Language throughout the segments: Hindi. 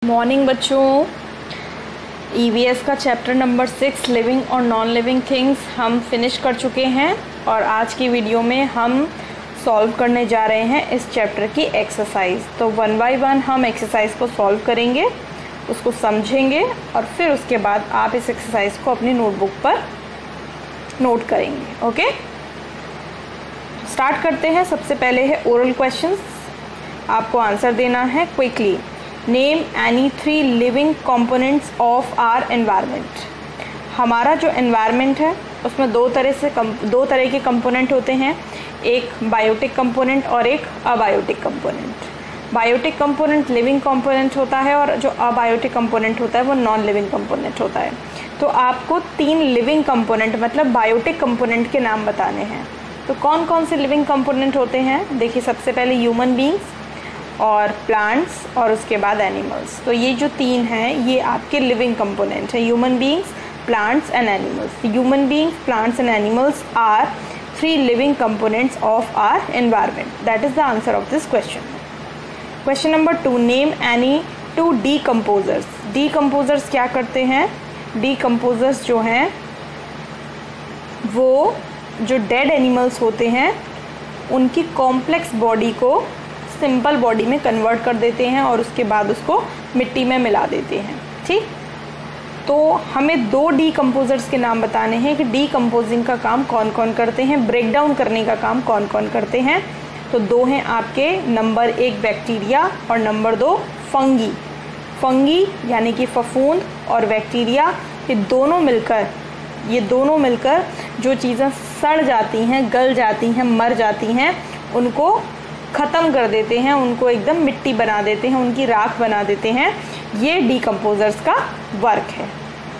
मॉर्निंग बच्चों, ईवीएस का चैप्टर नंबर 6 लिविंग और नॉन लिविंग थिंग्स हम फिनिश कर चुके हैं और आज की वीडियो में हम सॉल्व करने जा रहे हैं इस चैप्टर की एक्सरसाइज। तो वन बाय वन हम एक्सरसाइज को सॉल्व करेंगे, उसको समझेंगे और फिर उसके बाद आप इस एक्सरसाइज को अपनी नोटबुक पर नोट करेंगे। ओके, स्टार्ट करते हैं। सबसे पहले है ओरल क्वेश्चंस, आपको आंसर देना है quickly. Name any 3 living components of our environment. हमारा जो एनवायरनमेंट है उसमें दो तरह के कंपोनेंट होते हैं, एक बायोटिक कंपोनेंट और एक abiotic component. Biotic component living component होता है और जो अबायोटिक कंपोनेंट होता है वो नॉन लिविंग कंपोनेंट होता है। तो आपको 3 लिविंग कंपोनेंट मतलब बायोटिक कंपोनेंट के नाम बताने हैं। तो कौन कौन से लिविंग कंपोनेंट होते हैं? देखिए, सबसे पहले ह्यूमन बींग्स और प्लांट्स और उसके बाद एनिमल्स। तो ये जो 3 हैं ये आपके लिविंग कंपोनेंट है, human beings, plants and animals. Human beings, plants and animals are 3 living components of our environment. That is the answer of this question. Question number 2, name any 2 decomposers. Decomposers क्या करते हैं? डीकम्पोजर्स जो हैं वो जो डेड एनिमल्स होते हैं उनकी कॉम्प्लेक्स बॉडी को सिंपल बॉडी में कन्वर्ट कर देते हैं और उसके बाद उसको मिट्टी में मिला देते हैं। ठीक, तो हमें 2 डीकम्पोजर्स के नाम बताने हैं कि डीकम्पोजिंग का काम कौन कौन करते हैं, ब्रेक डाउन करने का काम कौन कौन करते हैं। तो 2 हैं आपके, नंबर 1 बैक्टीरिया और नंबर 2 फंगी। फंगी यानी कि फफूंद और बैक्टीरिया, ये दोनों मिलकर जो चीज़ें सड़ जाती हैं, गल जाती हैं, मर जाती हैं, उनको ख़त्म कर देते हैं, उनको एकदम मिट्टी बना देते हैं, उनकी राख बना देते हैं। ये डीकम्पोजर्स का वर्क है।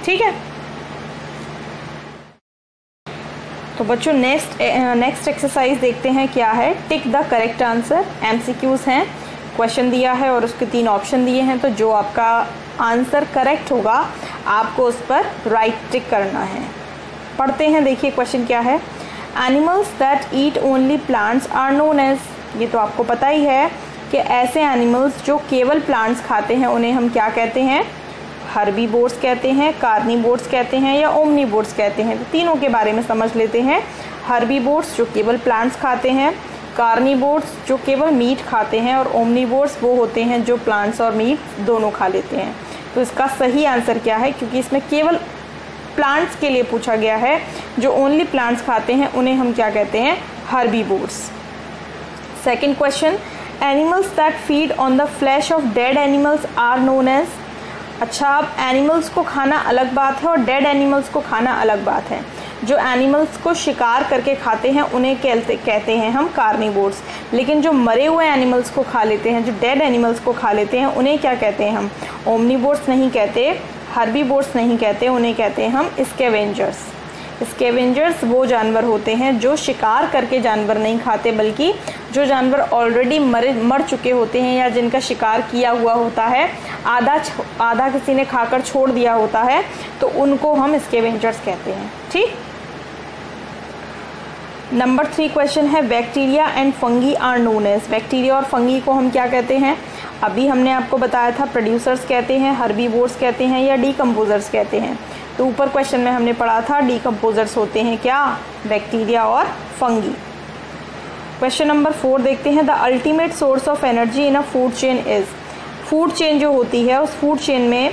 ठीक है, तो बच्चों नेक्स्ट एक्सरसाइज देखते हैं क्या है। Tick the correct answer. MCQs हैं, क्वेश्चन दिया है और उसके 3 ऑप्शन दिए हैं। तो जो आपका आंसर करेक्ट होगा आपको उस पर राइट टिक करना है। पढ़ते हैं, देखिए क्वेश्चन क्या है। Animals that eat only plants are known as. ये तो आपको पता ही है कि ऐसे एनिमल्स जो केवल प्लांट्स खाते हैं उन्हें हम क्या कहते हैं? हर्बीवोर्स कहते हैं, कार्निवोर्स कहते हैं या ओमनीवोर्स कहते हैं। तो तीनों के बारे में समझ लेते हैं। हर्बीवोर्स जो केवल प्लांट्स खाते हैं, कार्निवोर्स जो केवल मीट खाते हैं और ओमनीवोर्स वो होते हैं जो प्लांट्स और मीट दोनों खा लेते हैं। तो इसका सही आंसर क्या है? क्योंकि इसमें केवल प्लांट्स के लिए पूछा गया है, जो ओनली प्लांट्स खाते हैं उन्हें हम क्या कहते हैं? Herbivores. Second question, animals that feed on the flesh of dead animals are known as. अच्छा, अब एनिमल्स को खाना अलग बात है और डेड एनिमल्स को खाना अलग बात है। जो एनिमल्स को शिकार करके खाते हैं उन्हें कहते हैं हम कार्निवोर्स, लेकिन जो मरे हुए एनिमल्स को खा लेते हैं, जो डेड एनिमल्स को खा लेते हैं, उन्हें क्या कहते हैं हम? ओमनीवोर्स नहीं कहते, हर्बीवोर्स नहीं कहते, उन्हें कहते हैं हम स्कैवेंजर्स। स्कैवेंजर्स वो जानवर होते हैं जो शिकार करके जानवर नहीं खाते, बल्कि जो जानवर ऑलरेडी मर चुके होते हैं या जिनका शिकार किया हुआ होता है, आधा किसी ने खाकर छोड़ दिया होता है, तो उनको हम स्कैवेंजर्स कहते हैं। ठीक, नंबर 3 क्वेश्चन है, bacteria and fungi are known as. Bacteria और फंगी को हम क्या कहते हैं? अभी हमने आपको बताया था, प्रोड्यूसर्स कहते हैं, हर्बीवोर्स कहते हैं या डीकम्पोजर्स कहते हैं। तो ऊपर क्वेश्चन में हमने पढ़ा था डीकम्पोजर्स होते हैं क्या? बैक्टीरिया और फंगी। क्वेश्चन नंबर 4 देखते हैं। The ultimate source of energy in a food chain is. Food chain जो होती है, उस फूड चेन में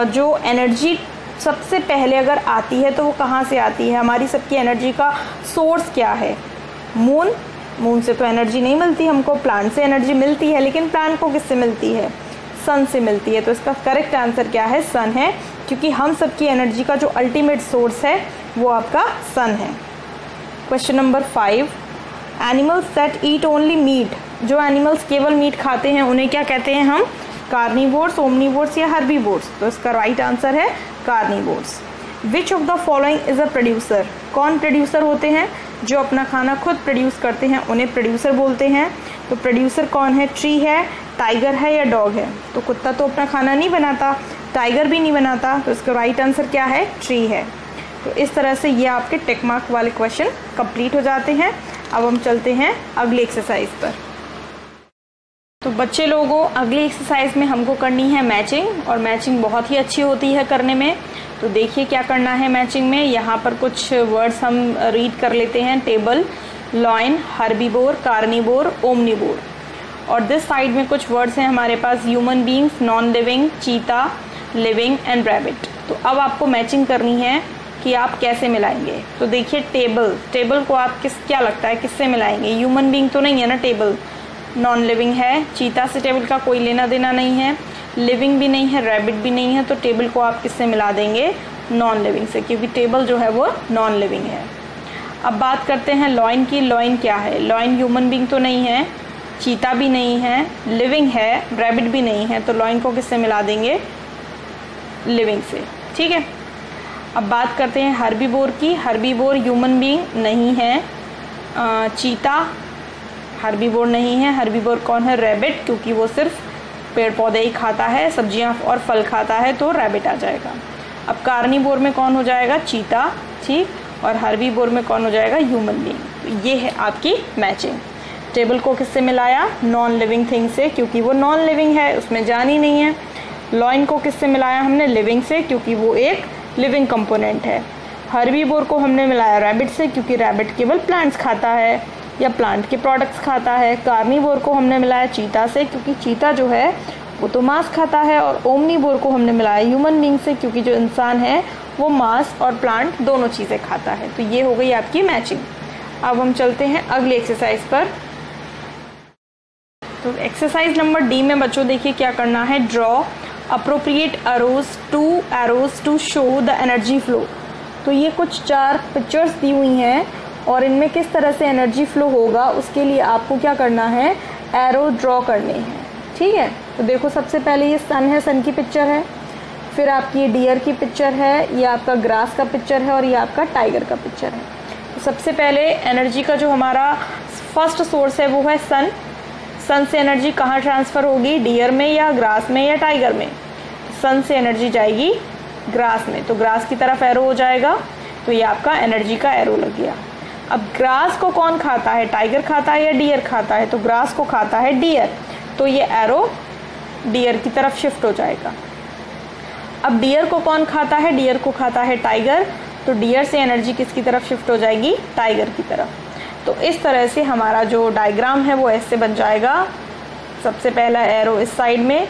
जो एनर्जी सबसे पहले अगर आती है तो वो कहाँ से आती है? हमारी सबकी एनर्जी का सोर्स क्या है? मून से तो एनर्जी नहीं मिलती हमको, प्लांट से एनर्जी मिलती है, लेकिन प्लांट को किससे मिलती है? सन से मिलती है। तो इसका करेक्ट आंसर क्या है? सन है, क्योंकि हम सबकी एनर्जी का जो अल्टीमेट सोर्स है वो आपका सन है। Question number 5, animals that eat only meat. जो एनिमल्स केवल मीट खाते हैं उन्हें क्या कहते हैं हम? कार्निवोर्स, ओमनीवोर्स या हर्बीवोर्स। तो इसका राइट आंसर है carnivores. Which of the following is a producer. कौन प्रोड्यूसर होते हैं? जो अपना खाना खुद प्रोड्यूस करते हैं उन्हें प्रोड्यूसर बोलते हैं। तो प्रोड्यूसर कौन है? ट्री है, टाइगर है या डॉग है? तो कुत्ता तो अपना खाना नहीं बनाता, टाइगर भी नहीं बनाता, तो इसका राइट आंसर क्या है? ट्री है। तो इस तरह से ये आपके टिक मार्क वाले क्वेश्चन कंप्लीट हो जाते हैं। अब हम चलते हैं अगली एक्सरसाइज पर। तो बच्चे लोगों, अगली एक्सरसाइज में हमको करनी है मैचिंग, और मैचिंग बहुत ही अच्छी होती है करने में। तो देखिए क्या करना है मैचिंग में। यहाँ पर कुछ वर्ड्स हम रीड कर लेते हैं। Table, lion, herbivore, carnivore, omnivore. और दिस साइड में कुछ वर्ड्स हैं हमारे पास, human beings, non living, cheetah, living and rabbit. तो अब आपको मैचिंग करनी है कि आप कैसे मिलाएंगे। तो देखिए टेबल को आप क्या लगता है किससे मिलाएंगे? ह्यूमन बींग तो नहीं है ना टेबल, नॉन लिविंग है, चीता से टेबल का कोई लेना देना नहीं है, लिविंग भी नहीं है, रैबिट भी नहीं है। तो टेबल को आप किससे मिला देंगे? नॉन लिविंग से, क्योंकि टेबल जो है वो नॉन लिविंग है। अब बात करते हैं लॉइन की। लॉइन क्या है? लॉइन ह्यूमन बींग तो नहीं है, चीता भी नहीं है, लिविंग है, रैबिट भी नहीं है। तो लॉइन को किससे मिला देंगे? लिविंग से। ठीक है। अब बात करते हैं हर्बीवोर की। हर्बीवोर ह्यूमन बींग नहीं है, चीता हर्बीवोर नहीं है। हर्बीवोर कौन है? रैबिट, क्योंकि वो सिर्फ पेड़ पौधे ही खाता है, सब्जियां और फल खाता है, तो रैबिट आ जाएगा। अब कार्निवोर में कौन हो जाएगा? चीता। ठीक। और हर्बीवोर में कौन हो जाएगा? Human being. तो ये है आपकी मैचिंग। टेबल को किससे मिलाया? नॉन लिविंग थिंग से, क्योंकि वो नॉन लिविंग है, उसमें जान ही नहीं है। लॉइन को किससे मिलाया हमने? लिविंग से, क्योंकि वो एक लिविंग कंपोनेंट है। हर्बीवोर को हमने मिलाया रैबिट से, क्योंकि रैबिट केवल प्लांट्स खाता है या प्लांट के प्रोडक्ट्स खाता है। कार्निवोर को हमने मिलाया चीता से, क्योंकि चीता जो है वो तो मांस खाता है। और ओमनिवोर को हमने मिलाया ह्यूमन बींग से, क्योंकि जो इंसान है वो मांस और प्लांट दोनों चीज़ें खाता है। तो ये हो गई आपकी मैचिंग। अब हम चलते हैं अगली एक्सरसाइज पर। तो एक्सरसाइज नंबर डी में बच्चों देखिए क्या करना है। Draw appropriate arrows to show the energy flow. तो ये कुछ 4 पिक्चर्स दी हुई हैं और इनमें किस तरह से एनर्जी फ्लो होगा उसके लिए आपको क्या करना है? एरो ड्रॉ करने हैं। ठीक है। तो देखो सबसे पहले ये सन है, सन की पिक्चर है। फिर आपकी ये डियर की पिक्चर है, ये आपका ग्रास का पिक्चर है, और ये आपका टाइगर का पिक्चर है। तो सबसे पहले एनर्जी का जो हमारा फर्स्ट सोर्स है वो है सन। सन से एनर्जी कहाँ ट्रांसफ़र होगी? डियर में या ग्रास में या टाइगर में? सन से एनर्जी जाएगी ग्रास में, तो ग्रास की तरफ एरो हो जाएगा। तो ये आपका एनर्जी का एरो लग गया। अब ग्रास को कौन खाता है? टाइगर खाता है या डियर खाता है? तो ग्रास को खाता है डियर, तो ये एरो डियर की तरफ शिफ्ट हो जाएगा। अब डियर को कौन खाता है? डियर को खाता है टाइगर, तो डियर से एनर्जी किसकी तरफ शिफ्ट हो जाएगी? टाइगर की तरफ। तो इस तरह से हमारा जो डायग्राम है वो ऐसे बन जाएगा। सबसे पहला एरो इस साइड में,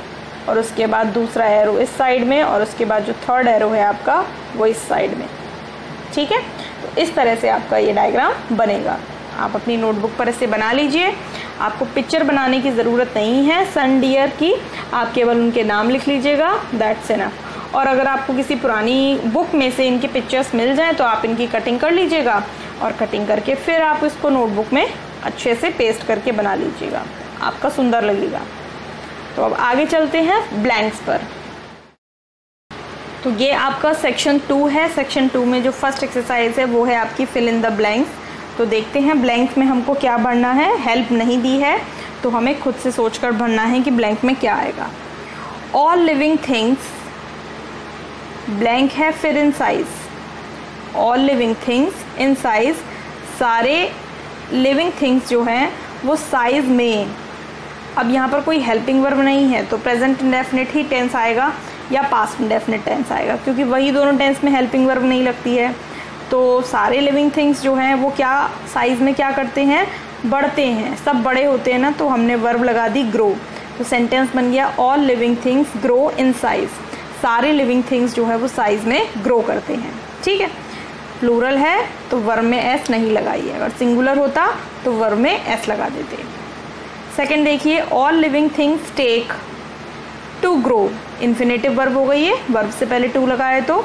और उसके बाद दूसरा एरो इस साइड में, और उसके बाद जो थर्ड एरो है आपका वो इस साइड में। ठीक है। तो इस तरह से आपका ये डायग्राम बनेगा। आप अपनी नोटबुक पर इसे बना लीजिए। आपको पिक्चर बनाने की ज़रूरत नहीं है सन डियर की, आप केवल उनके नाम लिख लीजिएगा, दैट्स इनफ। और अगर आपको किसी पुरानी बुक में से इनके पिक्चर्स मिल जाएं तो आप इनकी कटिंग कर लीजिएगा, और कटिंग करके फिर आप इसको नोटबुक में अच्छे से पेस्ट करके बना लीजिएगा, आपका सुंदर लगेगा। तो अब आगे चलते हैं ब्लैंक्स पर। तो ये आपका सेक्शन 2 है। सेक्शन 2 में जो फर्स्ट एक्सरसाइज है वो है आपकी फिल इन द ब्लैंक्स। तो देखते हैं ब्लैंक्स में हमको क्या भरना है। हेल्प नहीं दी है तो हमें खुद से सोचकर भरना है कि ब्लैंक में क्या आएगा। ऑल लिविंग थिंग्स, ब्लैंक है फिर in size. All living things in size, सारे लिविंग थिंग्स जो हैं वो साइज में। अब यहाँ पर कोई हेल्पिंग वर्ब नहीं है तो प्रेजेंट इंडेफिनिट ही टेंस आएगा या पास्ट इंडेफिनिट टेंस आएगा, क्योंकि वही दोनों टेंस में हेल्पिंग वर्ब नहीं लगती है। तो सारे लिविंग थिंग्स जो हैं वो क्या साइज में क्या करते हैं? बढ़ते हैं। सब बड़े होते हैं ना, तो हमने वर्ब लगा दी ग्रो। तो सेंटेंस बन गया all living things grow in size. सारे लिविंग थिंग्स जो है वो साइज में ग्रो करते हैं। ठीक है। प्लूरल है तो वर्ब में एस नहीं लगाइए, अगर सिंगुलर होता तो वर्ब में एस लगा देते। सेकेंड देखिए, all living things take to grow, infinitive verb हो गई है, वर्ब से पहले टू लगाए तो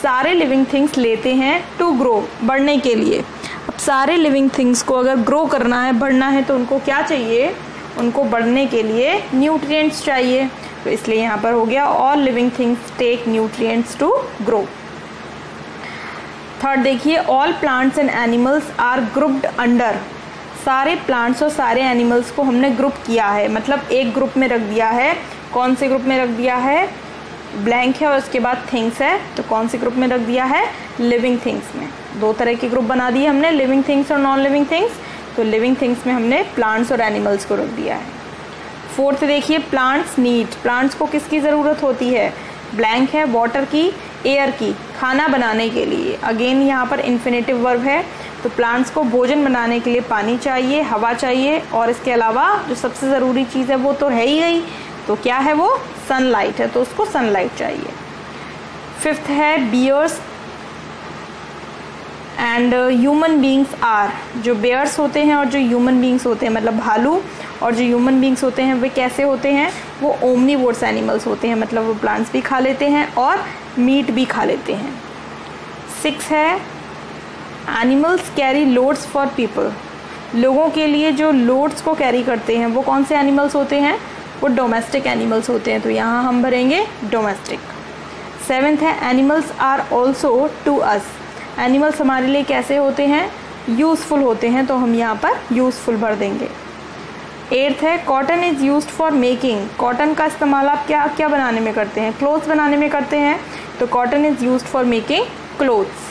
सारे लिविंग थिंग्स लेते हैं टू ग्रो, बढ़ने के लिए। अब सारे लिविंग थिंग्स को अगर ग्रो करना है, बढ़ना है, तो उनको क्या चाहिए? उनको बढ़ने के लिए न्यूट्रिएंट्स चाहिए। तो इसलिए यहाँ पर हो गया all living things take nutrients to grow. Third देखिए, all plants and animals are grouped under, सारे प्लांट्स और सारे एनिमल्स को हमने ग्रुप किया है, मतलब एक ग्रुप में रख दिया है। कौन से ग्रुप में रख दिया है? ब्लैंक है और उसके बाद थिंग्स है, तो कौन से ग्रुप में रख दिया है? लिविंग थिंग्स में। दो तरह के ग्रुप बना दिए हमने, लिविंग थिंग्स और नॉन लिविंग थिंग्स। तो लिविंग थिंग्स में हमने प्लांट्स और एनिमल्स को रख दिया है। फोर्थ देखिए, प्लांट्स नीड, प्लांट्स को किसकी ज़रूरत होती है? ब्लैंक है, वाटर की, एयर की, खाना बनाने के लिए। अगेन यहाँ पर इन्फिनेटिव वर्ब है, तो प्लांट्स को भोजन बनाने के लिए पानी चाहिए, हवा चाहिए, और इसके अलावा जो सबसे ज़रूरी चीज़ है वो तो है ही गई, तो क्या है वो? सनलाइट है, तो उसको सनलाइट चाहिए। फिफ्थ है bears and human beings are, जो बेयर्स होते हैं और जो ह्यूमन बींग्स होते हैं, मतलब भालू और जो ह्यूमन बींग्स होते हैं वे कैसे होते हैं? वो ओमनीवोर्स एनिमल्स होते हैं, मतलब वो प्लांट्स भी खा लेते हैं और मीट भी खा लेते हैं। 6 है animals carry loads for people, लोगों के लिए जो लोड्स को कैरी करते हैं वो कौन से एनिमल्स होते हैं? वो डोमेस्टिक एनिमल्स होते हैं, तो यहाँ हम भरेंगे डोमेस्टिक। 7th है animals are also to us, animals हमारे लिए कैसे होते हैं? यूज़फुल होते हैं, तो हम यहाँ पर यूज़फुल भर देंगे। 8th है cotton is used for making, cotton का इस्तेमाल आप क्या क्या बनाने में करते हैं? क्लोथ्स बनाने में करते हैं, तो cotton is used for making clothes.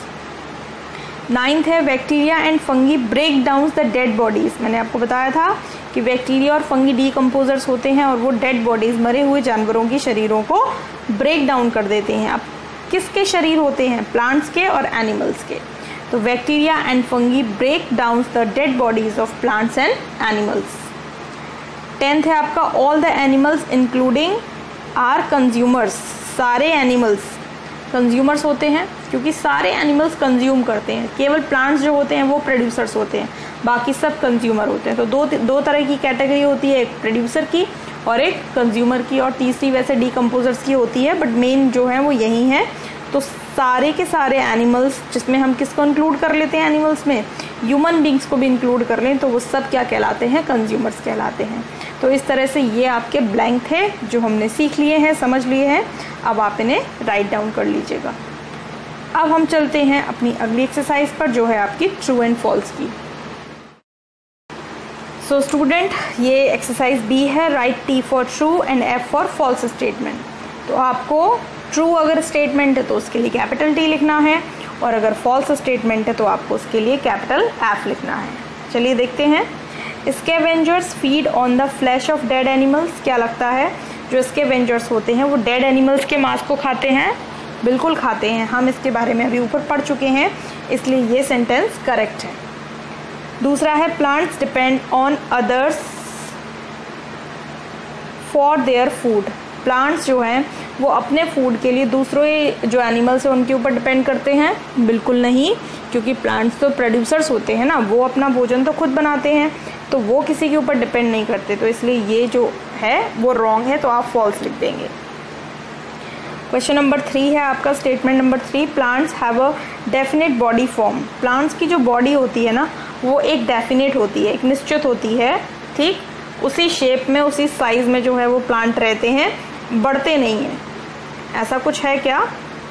9th है bacteria and fungi break down the dead bodies, मैंने आपको बताया था कि बैक्टीरिया और फंगी डीकम्पोजर्स होते हैं और वो डेड बॉडीज़, मरे हुए जानवरों की शरीरों को ब्रेक डाउन कर देते हैं। अब किसके शरीर होते हैं? प्लांट्स के और एनिमल्स के, तो bacteria and fungi break down the dead bodies of plants and animals. 10th है आपका all the animals including are consumers, सारे एनिमल्स कंज्यूमर्स होते हैं क्योंकि सारे एनिमल्स कंज्यूम करते हैं, केवल प्लांट्स जो होते हैं वो प्रोड्यूसर्स होते हैं, बाकी सब कंज्यूमर होते हैं। तो दो तरह की कैटेगरी होती है, एक प्रोड्यूसर की और एक कंज्यूमर की, और तीसरी वैसे डीकम्पोजर्स की होती है, बट मेन जो है वो यही है। तो सारे के सारे एनिमल्स, जिसमें हम किसको इंक्लूड कर लेते हैं? एनिमल्स में ह्यूमन बींग्स को भी इंक्लूड कर लें तो वो सब क्या कहलाते हैं? कंज्यूमर्स कहलाते हैं। तो इस तरह से ये आपके ब्लैंक थे जो हमने सीख लिए हैं, समझ लिए हैं। अब आप इन्हें राइट डाउन कर लीजिएगा। अब हम चलते हैं अपनी अगली एक्सरसाइज पर, जो है आपकी ट्रू एंड फॉल्स की। सो स्टूडेंट, ये एक्सरसाइज बी है, write T for true and F for false statement. तो आपको ट्रू अगर स्टेटमेंट है तो उसके लिए कैपिटल टी लिखना है, और अगर फॉल्स स्टेटमेंट है तो आपको उसके लिए कैपिटल एफ लिखना है। चलिए देखते हैं। Scavengers feed on the flesh of dead animals, क्या लगता है जो स्कैवेंजर्स होते हैं वो डेड एनिमल्स के मांस को खाते हैं? बिल्कुल खाते हैं, हम इसके बारे में अभी ऊपर पढ़ चुके हैं, इसलिए ये सेंटेंस करेक्ट है। दूसरा है plants depend on others for their food, plants जो हैं वो अपने फूड के लिए दूसरों जो एनिमल्स हैं उनके ऊपर डिपेंड करते हैं? बिल्कुल नहीं, क्योंकि प्लांट्स तो प्रोड्यूसर्स होते हैं ना, वो अपना भोजन तो खुद बनाते हैं, तो वो किसी के ऊपर डिपेंड नहीं करते। तो इसलिए ये जो है वो रॉन्ग है, तो आप फॉल्स लिख देंगे। क्वेश्चन नंबर 3 है आपका, statement number 3, plants have a definite body form, plants की जो बॉडी होती है ना वो एक डेफिनेट होती है, एक निश्चित होती है, ठीक, उसी शेप में उसी साइज में जो है वो प्लांट रहते हैं, बढ़ते नहीं हैं। ऐसा कुछ है क्या?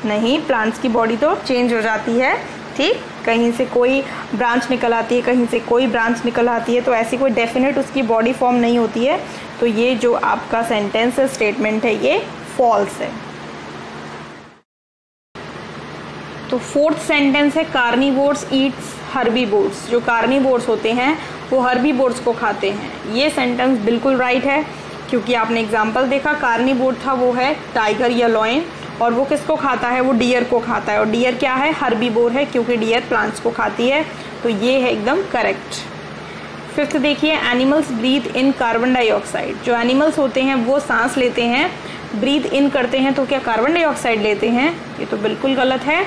नहीं, प्लांट्स की बॉडी तो चेंज हो जाती है, ठीक, कहीं से कोई ब्रांच निकल आती है, कहीं से कोई ब्रांच निकल आती है, तो ऐसी कोई डेफिनेट उसकी बॉडी फॉर्म नहीं होती है। तो ये जो आपका सेंटेंस है, स्टेटमेंट है, ये फॉल्स है। तो फोर्थ सेंटेंस है कार्निवोर्स ईट्स हर्बीवोर्स, जो कार्निवोर्स होते हैं वो हर्बीवोर्स को खाते हैं। ये सेंटेंस बिल्कुल राइट है, क्योंकि आपने एग्जाम्पल देखा, कार्निवोर था वो है टाइगर या लॉयन, और वो किसको खाता है? वो डियर को खाता है, और डियर क्या है? हर्बीवोर है, क्योंकि डियर प्लांट्स को खाती है। तो ये है एकदम करेक्ट। फिफ्थ देखिए, एनिमल्स ब्रीथ इन कार्बन डाइऑक्साइड, जो एनिमल्स होते हैं वो सांस लेते हैं, ब्रीथ इन करते हैं, तो क्या कार्बन डाइऑक्साइड लेते हैं? ये तो बिल्कुल गलत है,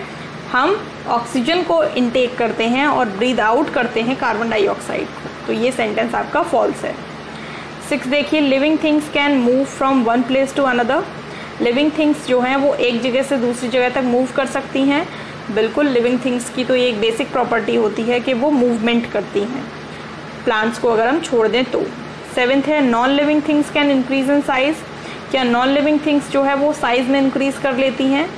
हम ऑक्सीजन को इनटेक करते हैं और ब्रीथ आउट करते हैं कार्बन डाइऑक्साइड को। तो ये सेंटेंस आपका फॉल्स है। 6 देखिए, living things can move from one place to another, living things जो हैं वो एक जगह से दूसरी जगह तक मूव कर सकती हैं। बिल्कुल, लिविंग थिंग्स की तो ये एक बेसिक प्रॉपर्टी होती है कि वो मूवमेंट करती हैं, प्लांट्स को अगर हम छोड़ दें तो। 7th है, non living things can increase in size, क्या नॉन लिविंग थिंग्स जो है वो साइज में इंक्रीज कर लेती हैं?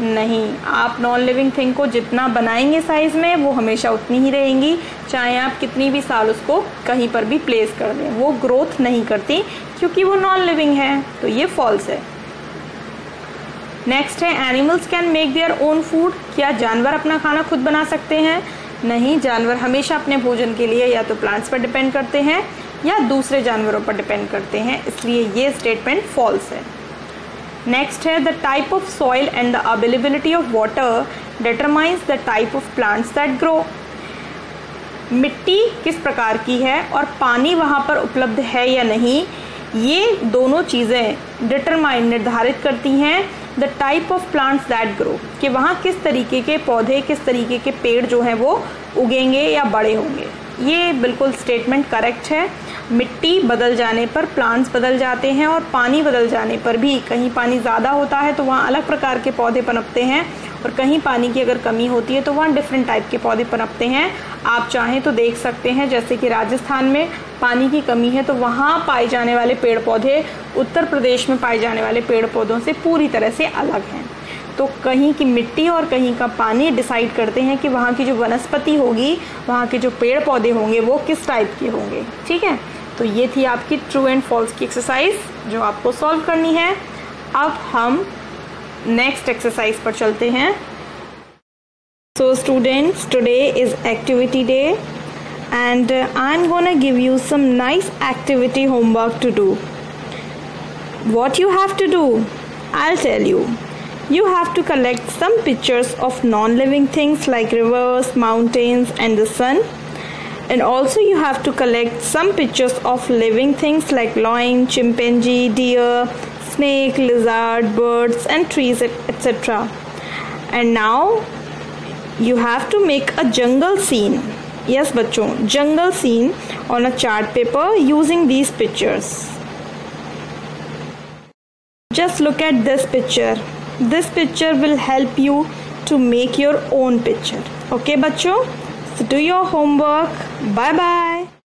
नहीं, आप नॉन लिविंग थिंग को जितना बनाएंगे साइज में वो हमेशा उतनी ही रहेंगी, चाहे आप कितनी भी साल उसको कहीं पर भी प्लेस कर दें, वो ग्रोथ नहीं करती क्योंकि वो नॉन लिविंग है। तो ये फॉल्स है। नेक्स्ट है, animals can make their own food, क्या जानवर अपना खाना खुद बना सकते हैं? नहीं, जानवर हमेशा अपने भोजन के लिए या तो प्लांट्स पर डिपेंड करते हैं या दूसरे जानवरों पर डिपेंड करते हैं, इसलिए ये स्टेटमेंट फॉल्स है। नेक्स्ट है the type of soil and the availability of water determines the type of plants that grow. मिट्टी किस प्रकार की है और पानी वहाँ पर उपलब्ध है या नहीं, ये दोनों चीज़ें डिटरमाइन निर्धारित करती हैं the type of plants that grow, कि वहाँ किस तरीके के पौधे, किस तरीके के पेड़ जो हैं वो उगेंगे या बड़े होंगे। ये बिल्कुल स्टेटमेंट करेक्ट है। मिट्टी बदल जाने पर प्लांट्स बदल जाते हैं और पानी बदल जाने पर भी, कहीं पानी ज़्यादा होता है तो वहाँ अलग प्रकार के पौधे पनपते हैं और कहीं पानी की अगर कमी होती है तो वहाँ डिफरेंट टाइप के पौधे पनपते हैं। आप चाहें तो देख सकते हैं, जैसे कि राजस्थान में पानी की कमी है तो वहाँ पाए जाने वाले पेड़ पौधे उत्तर प्रदेश में पाए जाने वाले पेड़ पौधों से पूरी तरह से अलग हैं। तो कहीं की मिट्टी और कहीं का पानी डिसाइड करते हैं कि वहाँ की जो वनस्पति होगी, वहाँ के जो पेड़ पौधे होंगे वो किस टाइप के होंगे। ठीक है, तो ये थी आपकी ट्रू एंड फॉल्स की एक्सरसाइज जो आपको सॉल्व करनी है। अब हम नेक्स्ट एक्सरसाइज पर चलते हैं। So students, today is activity day and I'm gonna give you some nice activity homework to do. What you have to do, I'll tell you. You have to collect some pictures of non-living things like rivers, mountains and the sun, and also you have to collect some pictures of living things like lion, chimpanzee, deer, snake, lizard, birds and trees, etc. And now you have to make a jungle scene. Yes बच्चों, jungle scene on a chart paper using these pictures. Just look at this picture. This picture will help you to make your own picture. Okay बच्चों, so do your homework. Bye bye.